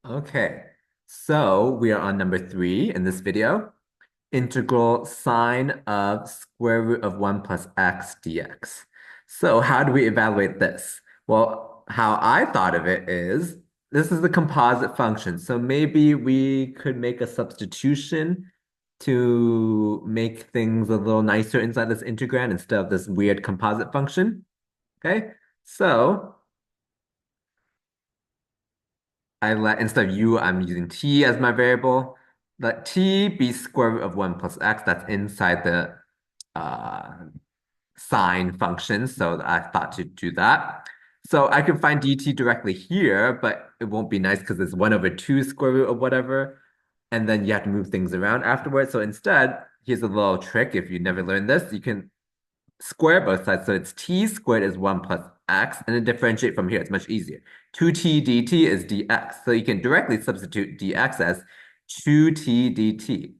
Okay, so we are on number 3 in this video. Integral sine of square root of 1 plus x dx. So how do we evaluate this? Well, how I thought of it is this is the composite function. So maybe we could make a substitution to make things a little nicer inside this integrand instead of this weird composite function. Okay, so instead of u, I'm using t as my variable. Let t be square root of 1 plus x. That's inside the uh, sine function. So I thought to do that. So I can find dt directly here, but it won't be nice because it's 1 over 2 square root of whatever. And then you have to move things around afterwards. So instead, here's a little trick. If you never learned this, you can square both sides. So it's t squared is 1 plus x, and then differentiate from here. It's much easier. 2t dt is dx. So you can directly substitute dx as 2t dt.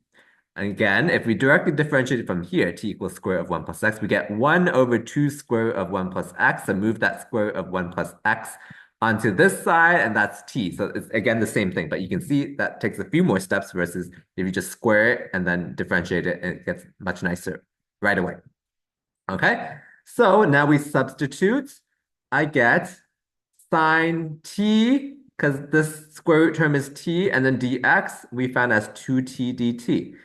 And again, if we directly differentiate it from here, t equals square root of 1 plus x, we get 1 over 2 square root of 1 plus x, and move that square root of 1 plus x onto this side, and that's t. So it's again the same thing, but you can see that takes a few more steps versus if you just square it and then differentiate it, it gets much nicer right away. Okay, so now we substitute. I get sine t, because this square root term is t, and then dx we found as 2t dt.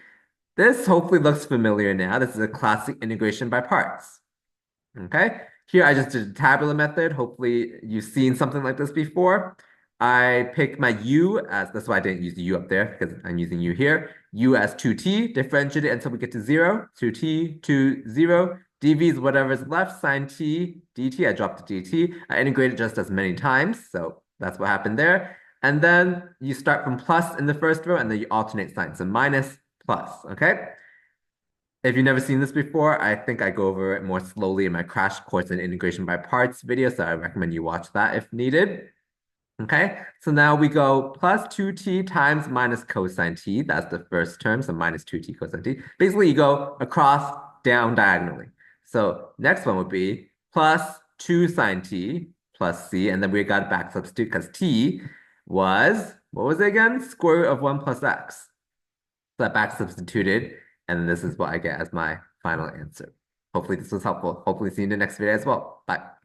This hopefully looks familiar now. This is a classic integration by parts. Okay, here I just did a tabular method. Hopefully you've seen something like this before. I pick my u as, that's why I didn't use the u up there because I'm using u here. U as 2t, differentiate it until we get to 0. 2t to 0. dv is whatever's left, sine t, dt. I dropped the dt. I integrated just as many times, so that's what happened there. And then you start from plus in the first row, and then you alternate signs. So minus, plus, okay? If you've never seen this before, I think I go over it more slowly in my crash course in integration by parts video, so I recommend you watch that if needed. Okay, so now we go plus 2t times minus cosine t. That's the first term, so minus 2t cosine t. Basically, you go across, down diagonally. So next one would be plus 2 sine t plus c, and then we got to back substitute because t was, what was it again? Square root of 1 plus x. So I back substituted, and this is what I get as my final answer. Hopefully this was helpful. Hopefully see you in the next video as well. Bye.